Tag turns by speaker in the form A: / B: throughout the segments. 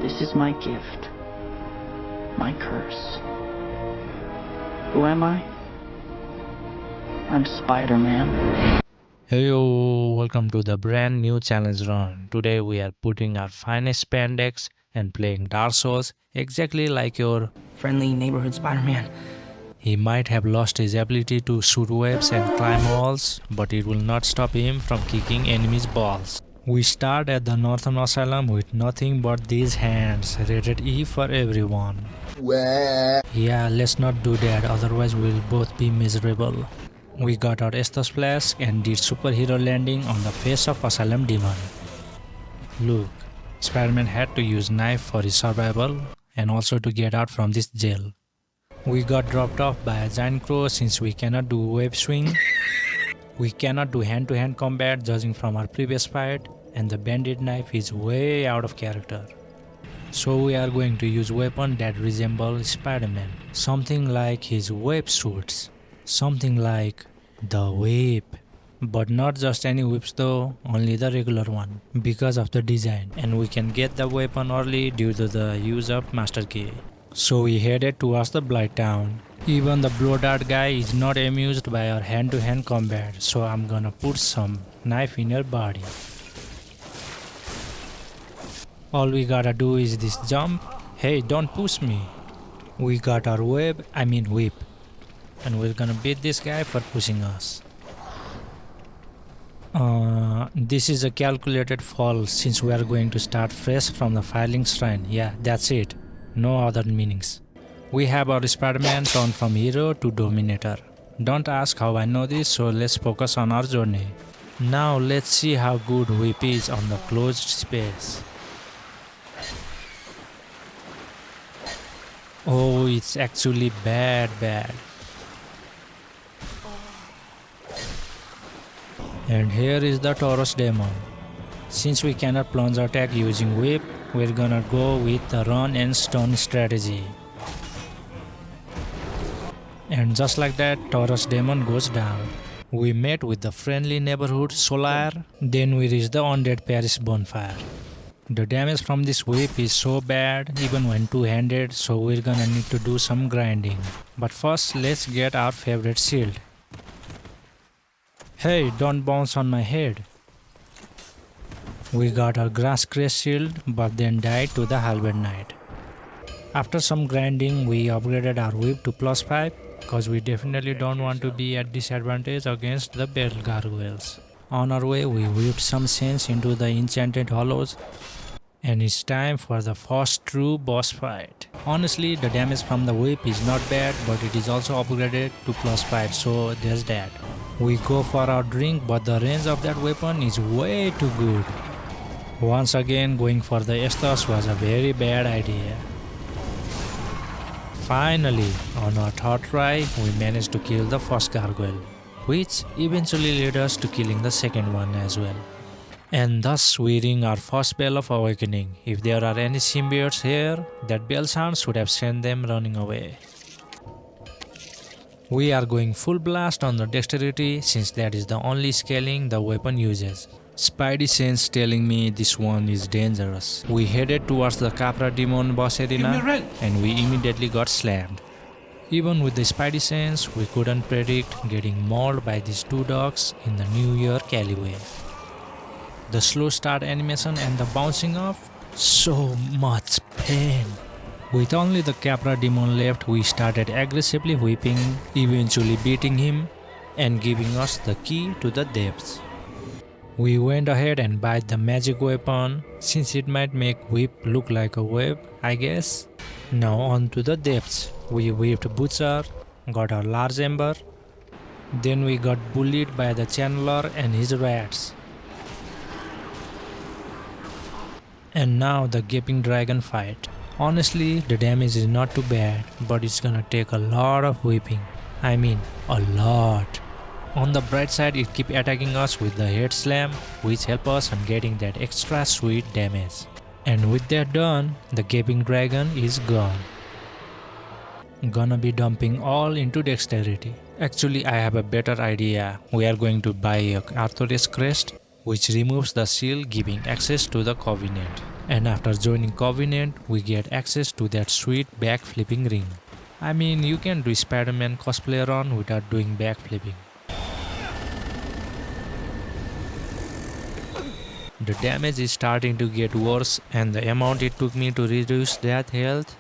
A: This is my gift. My curse. Who am I? I'm Spider-Man.
B: Hey yo, welcome to the brand new challenge run. Today we are putting our finest spandex and playing Dark Souls exactly like your
C: friendly neighborhood Spider-Man.
B: He might have lost his ability to shoot webs and climb walls, but it will not stop him from kicking enemies' balls. We start at the Northern Asylum with nothing but these hands, rated E for everyone. Yeah, let's not do that, otherwise we'll both be miserable. We got our Estus Flask and did superhero landing on the face of Asylum Demon. Look, Spider-Man had to use knife for his survival and also to get out from this jail. We got dropped off by a giant crow since we cannot do web swing. We cannot do hand-to-hand combat judging from our previous fight, and the bandit knife is way out of character. So we are going to use weapon that resemble Spider-Man. Something like his web suits. Something like the whip. But not just any whips though, only the regular one because of the design, and we can get the weapon early due to the use of master key. So we headed towards the Blight Town. Even the blow dart guy is not amused by our hand-to-hand combat, so I'm gonna put some knife in your body. All we gotta do is this jump. Hey, don't push me. We got our whip, and we're gonna beat this guy for pushing us. This is a calculated fall since we are going to start fresh from the Filing Shrine. Yeah, that's it. No other meanings. We have our Spider-Man turned from hero to Dominator. Don't ask how I know this, so let's focus on our journey. Now let's see how good whip is on the closed space. Oh, it's actually bad. And here is the Taurus Demon. Since we cannot plunge attack using whip, we're gonna go with the run and stun strategy. And just like that, Taurus Demon goes down. We met with the friendly neighborhood Solar, then we reached the undead Paris bonfire. The damage from this whip is so bad even when two-handed, so we're gonna need to do some grinding. But first, let's get our favorite shield. Hey, don't bounce on my head. We got our grass crest shield but then died to the halberd knight. After some grinding, we upgraded our whip to +5 cause we definitely don't want to be at disadvantage against the battle gargoyles. On our way, we whipped some sense into the enchanted hollows, and it's time for the first true boss fight. Honestly, the damage from the whip is not bad, but it is also upgraded to +5, so there's that. We go for our drink, but the range of that weapon is way too good. Once again, going for the Estus was a very bad idea. Finally, on our third try, we managed to kill the first gargoyle, which eventually led us to killing the second one as well. And thus we ring our first bell of awakening. If there are any symbiotes here, that bell sound should have sent them running away. We are going full blast on the dexterity since that is the only scaling the weapon uses. Spidey sense telling me this one is dangerous. We headed towards the Capra Demon boss arena and we immediately got slammed. Even with the Spidey sense, we couldn't predict getting mauled by these two dogs in the New Year alleyway. The slow start animation and the bouncing off, so much pain. With only the Capra Demon left, we started aggressively whipping, eventually beating him and giving us the key to the depths. We went ahead and bought the magic weapon since it might make whip look like a web, I guess. Now on to the depths. We whipped Butcher, got our large ember, then we got bullied by the channeler and his rats. And now the gaping dragon fight. Honestly, the damage is not too bad, but it's gonna take a lot of whipping. I mean, a lot. On the bright side, it keeps attacking us with the head slam, which helps us on getting that extra sweet damage. And with that done, the gaping dragon is gone. Gonna be dumping all into dexterity. Actually, I have a better idea. We are going to buy a Arthur's crest, which removes the seal, giving access to the Covenant. And after joining Covenant, we get access to that sweet backflipping ring. I mean, you can do Spider-Man cosplay run without doing backflipping. The damage is starting to get worse, and the amount it took me to reduce that health,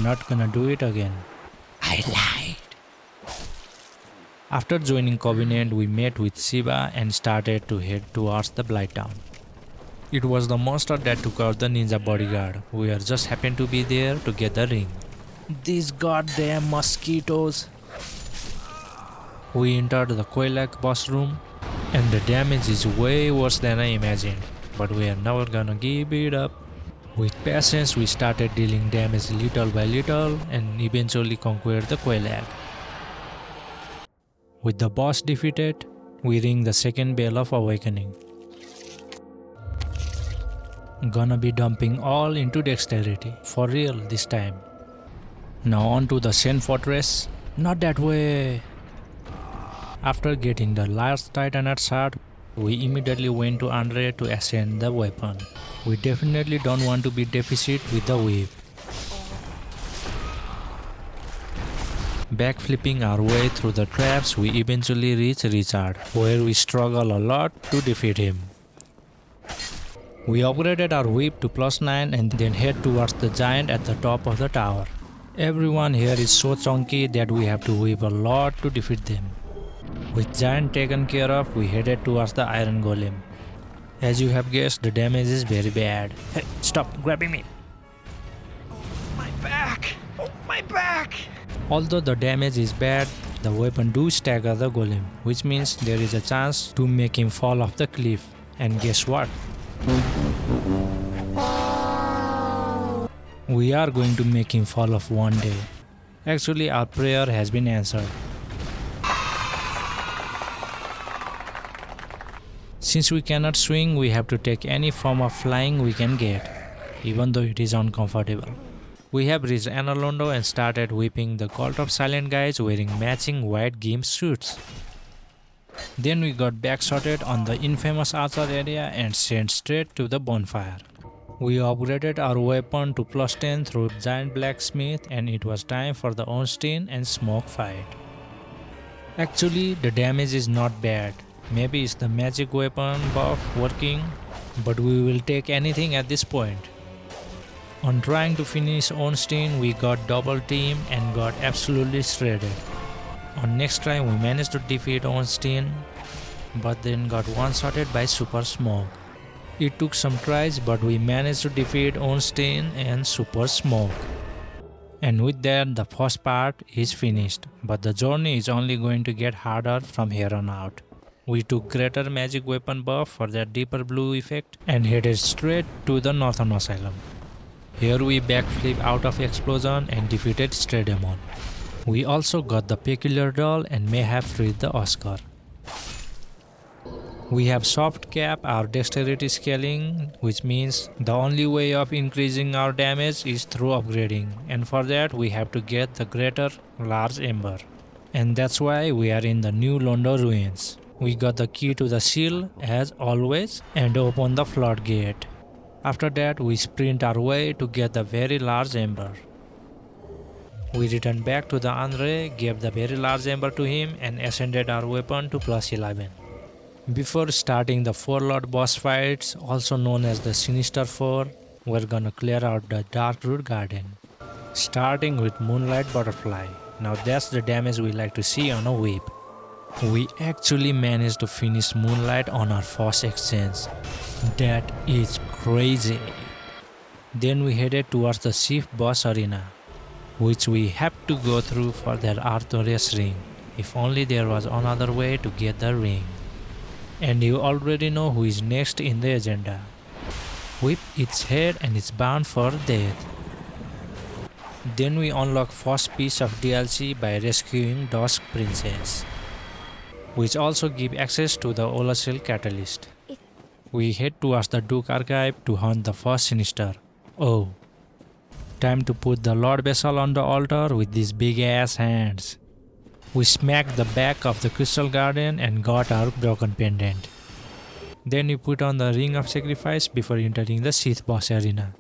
B: not gonna do it again. I lied. After joining Covenant, we met with Shiva and started to head towards the Blight Town. It was the monster that took out the ninja bodyguard. We are just happened to be there to get the ring. These goddamn mosquitoes. We entered the Koilak boss room, and the damage is way worse than I imagined, but we are never gonna give it up. With patience, we started dealing damage little by little and eventually conquered the Koilak. With the boss defeated, we ring the second bell of awakening. Gonna be dumping all into dexterity, for real this time. Now on to the Sen Fortress. Not that way! After getting the last Titanite shard, we immediately went to Andre to ascend the weapon. We definitely don't want to be deficit with the whip. Backflipping our way through the traps, we eventually reach Richard, where we struggle a lot to defeat him. We upgraded our whip to +9 and then head towards the giant at the top of the tower. Everyone here is so chunky that we have to whip a lot to defeat them. With giant taken care of, we headed towards the iron golem. As you have guessed, the damage is very bad. Hey, stop grabbing me!
C: My back! Oh, my back!
B: Although the damage is bad, the weapon do stagger the golem, which means there is a chance to make him fall off the cliff. And guess what? We are going to make him fall off one day. Actually, our prayer has been answered. Since we cannot swing, we have to take any form of flying we can get, even though it is uncomfortable. We have reached Analondo and started whipping the cult of silent guys wearing matching white gimp suits. Then we got backshotted on the infamous archer area and sent straight to the bonfire. We upgraded our weapon to +10 through giant blacksmith, and it was time for the Ornstein and smoke fight. Actually, the damage is not bad. Maybe it's the magic weapon buff working, but we will take anything at this point. On trying to finish Ornstein, we got double team and got absolutely shredded. On next try, we managed to defeat Ornstein, but then got one-shotted by Super Smoke. It took some tries, but we managed to defeat Ornstein and Super Smoke. And with that, the first part is finished, but the journey is only going to get harder from here on out. We took greater magic weapon buff for that deeper blue effect and headed straight to the Northern Asylum. Here we backflip out of explosion and defeated Stray Demon. We also got the Peculiar Doll and may have freed the Oscar. We have soft cap our dexterity scaling, which means the only way of increasing our damage is through upgrading, and for that we have to get the greater large ember. And that's why we are in the new Londo ruins. We got the key to the seal as always and open the floodgate. After that we sprint our way to get the very large ember. We returned back to the Andre, gave the very large ember to him and ascended our weapon to +11. Before starting the 4-Lord boss fights, also known as the Sinister 4, we're gonna clear out the Darkroot Garden. Starting with Moonlight Butterfly. Now that's the damage we like to see on a whip. We actually managed to finish Moonlight on our first exchange. That is crazy. Then we headed towards the Shift boss arena, which we have to go through for that Arthurius ring. If only there was another way to get the ring. And you already know who is next in the agenda. Whip its head and it's bound for death. Then we unlock first piece of DLC by rescuing Dusk Princess, which also give access to the Olacel Catalyst. We head towards the Duke Archive to hunt the first Sinister. Oh, time to put the Lord Vessel on the altar with these big ass hands. We smacked the back of the Crystal Garden and got our broken pendant. Then we put on the Ring of Sacrifice before entering the Sith boss arena,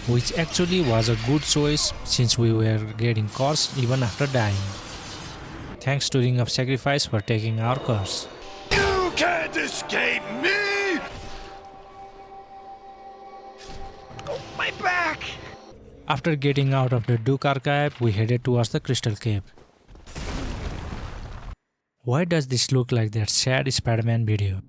B: which actually was a good choice since we were getting cursed even after dying. Thanks to Ring of Sacrifice for taking our curse.
C: You can't escape me! Oh, my back!
B: After getting out of the Duke Archive, we headed towards the Crystal Cave. Why does this look like that sad Spider-Man video?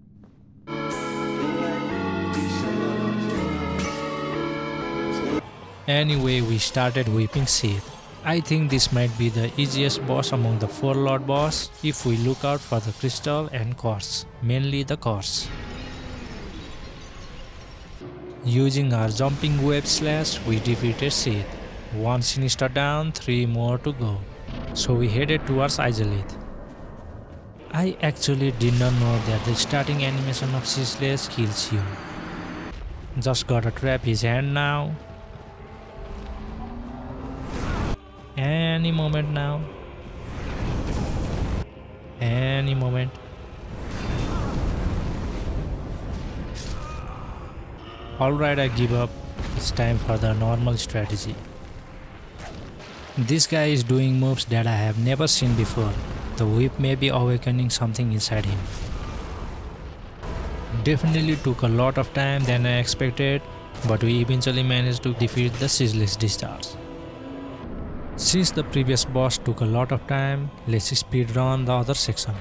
B: Anyway, we started whipping Sith. I think this might be the easiest boss among the 4 Lord boss if we look out for the crystal and quartz, mainly the quartz. Using our jumping web slash, we defeated Sith. 1 sinister down, 3 more to go. So we headed towards Izalith. I actually did not know that the starting animation of Ceaseless kills you. Just gotta trap his hand now. Any moment now. Any moment. Alright, I give up. It's time for the normal strategy. This guy is doing moves that I have never seen before. The whip may be awakening something inside him. Definitely took a lot of time than I expected, but we eventually managed to defeat the Ceaseless Discharge. Since the previous boss took a lot of time, let's speedrun the other section.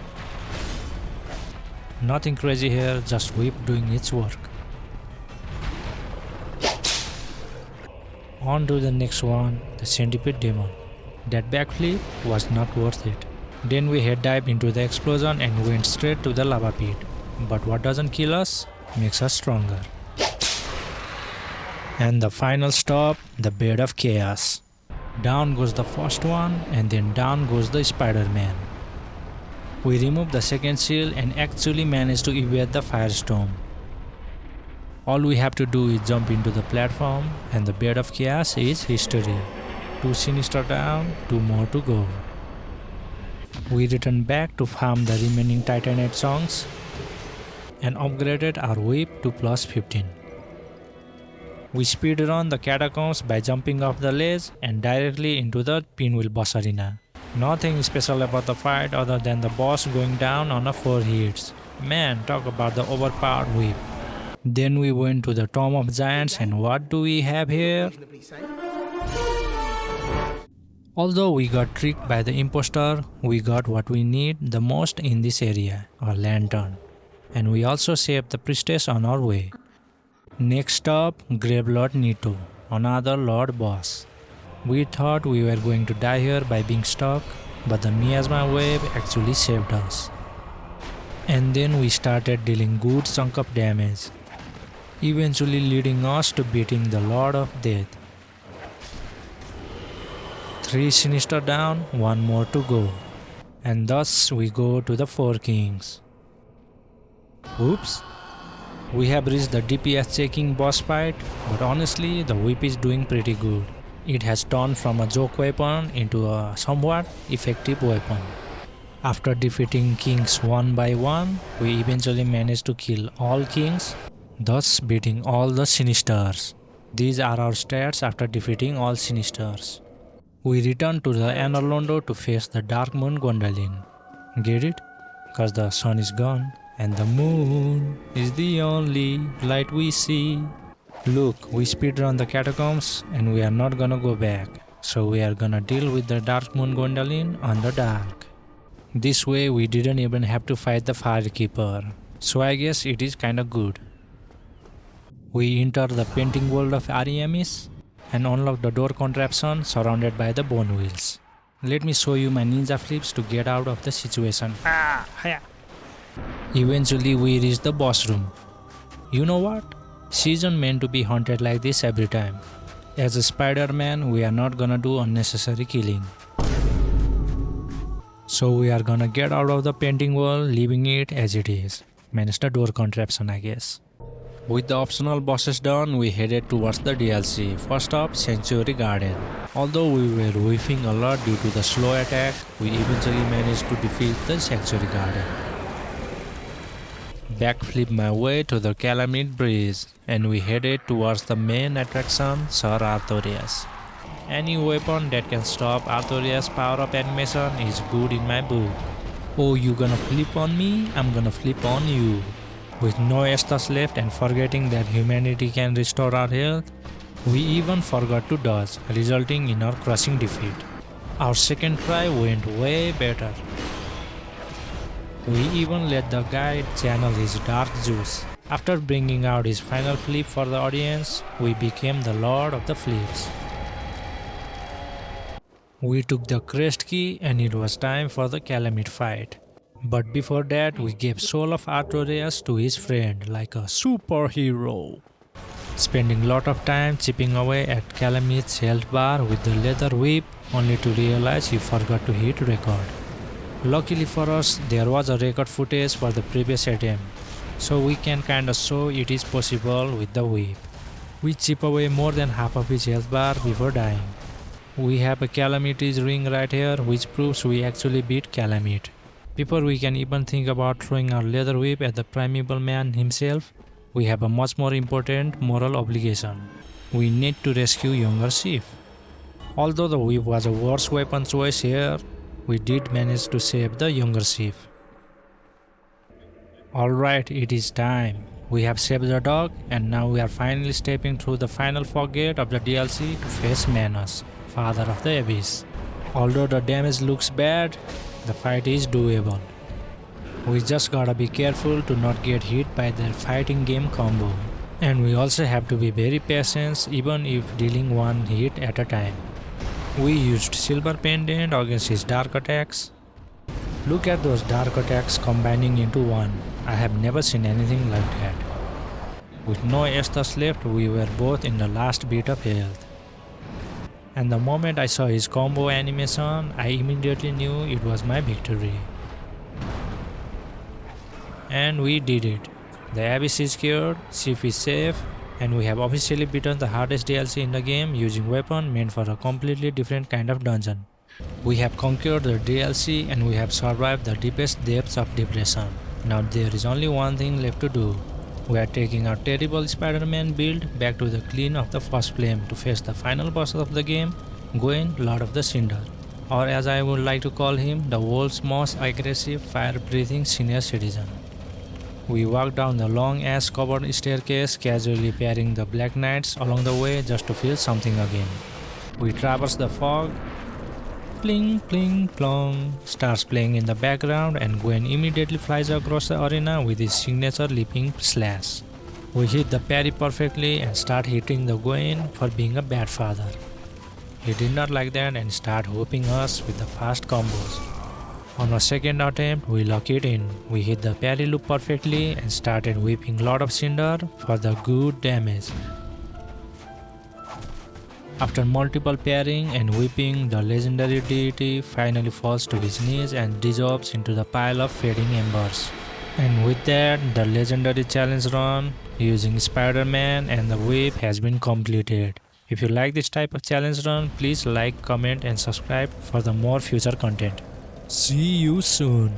B: Nothing crazy here, just whip doing its work. On to the next one, the Centipede Demon. That backflip was not worth it. Then we head dive into the explosion and went straight to the lava pit. But what doesn't kill us makes us stronger. And the final stop, the Bed of Chaos. Down goes the first one and then down goes the Spider-Man. We removed the second shield and actually managed to evade the firestorm. All we have to do is jump into the platform and the Bed of Chaos is history. 2 sinister down, 2 more to go. We return back to farm the remaining Titanite songs and upgraded our whip to plus 15. We speedrun the catacombs by jumping off the ledge and directly into the Pinwheel boss arena. Nothing special about the fight other than the boss going down on a 4 hits. Man, talk about the overpowered whip. Then we went to the Tomb of Giants and what do we have here? Although we got tricked by the imposter, we got what we need the most in this area, a lantern. And we also saved the priestess on our way. Next up, Grave Lord Nito, another Lord boss. We thought we were going to die here by being stuck, but the miasma wave actually saved us. And then we started dealing good chunk of damage, eventually leading us to beating the Lord of Death. 3 sinister down, 1 more to go. And thus we go to the 4 kings. Oops. We have reached the DPS checking boss fight, but honestly the whip is doing pretty good. It has turned from a joke weapon into a somewhat effective weapon. After defeating kings one by one, we eventually managed to kill all kings, thus beating all the sinisters. These are our stats after defeating all sinisters. We return to the Anor Londo to face the Dark Moon Gondolin. Get it? Cause the sun is gone and the moon is the only light we see. Look, we speedrun the catacombs and we are not gonna go back. So we are gonna deal with the Dark Moon Gondolin on the dark. This way we didn't even have to fight the Firekeeper. So I guess it is kinda good. We enter the painting world of Ariamis and unlock the door contraption surrounded by the bone wheels. Let me show you my ninja flips to get out of the situation. Eventually we reach the boss room. You know what? She isn't meant to be haunted like this every time. As a Spider-Man, we are not gonna do unnecessary killing. So we are gonna get out of the painting world, leaving it as it is. Manage the door contraption, I guess. With the optional bosses done, we headed towards the DLC. First up, Sanctuary Garden. Although we were whiffing a lot due to the slow attack, we eventually managed to defeat the Sanctuary Garden. backflip my way to the Calamite Bridge, and we headed towards the main attraction, Sir Arthurius. Any weapon that can stop Arthurius' power-up animation is good in my book. Oh, you gonna flip on me? I'm gonna flip on you. With no Estus left and forgetting that humanity can restore our health, we even forgot to dodge, resulting in our crushing defeat. Our second try went way better. We even let the guy channel his dark juice. After bringing out his final flip for the audience, we became the Lord of the Flips. We took the crest key and it was time for the Calamite fight. But before that, we gave Soul of Arthurius to his friend like a superhero. Spending lot of time chipping away at Calamite's health bar with the leather whip, only to realize he forgot to hit record. Luckily for us, there was a record footage for the previous attempt, so we can kinda show it is possible with the whip. We chip away more than half of his health bar before dying. We have a Calamity's ring right here, which proves we actually beat Calamite. Before we can even think about throwing our leather whip at the primeval man himself, we have a much more important moral obligation. We need to rescue younger Sif. Although the whip was a worse weapon choice here, we did manage to save the younger Sif. Alright, it is time. We have saved the dog and now we are finally stepping through the final fog gate of the DLC to face Manus, Father of the Abyss. Although the damage looks bad, the fight is doable. We just gotta be careful to not get hit by their fighting game combo. And we also have to be very patient even if dealing one hit at a time. We used Silver Pendant against his dark attacks. Look at those dark attacks combining into one. I have never seen anything like that. With no Estus left, we were both in the last bit of health. And the moment I saw his combo animation, I immediately knew it was my victory. And we did it. The Abyss is cured, Sif is safe, and we have officially beaten the hardest DLC in the game using weapon meant for a completely different kind of dungeon. We have conquered the DLC and we have survived the deepest depths of depression. Now there is only one thing left to do. We are taking our terrible Spider-Man build back to the clean of the first flame to face the final boss of the game, Gwyn, Lord of the Cinder. Or as I would like to call him, the world's most aggressive fire-breathing senior citizen. We walk down the long-ass covered staircase, casually pairing the Black Knights along the way just to feel something again. We traverse the fog. Pling pling plong starts playing in the background and Gwyn immediately flies across the arena with his signature leaping slash. We hit the parry perfectly and start hitting the Gwyn for being a bad father. He did not like that and started whooping us with the fast combos. On our second attempt, we lock it in. We hit the parry loop perfectly and started whipping Lord of Cinder for the good damage. After multiple parrying and whipping, the legendary deity finally falls to his knees and dissolves into the pile of fading embers. And with that, the legendary challenge run using Spider-Man and the whip has been completed. If you like this type of challenge run, please like, comment and subscribe for the more future content. See you soon.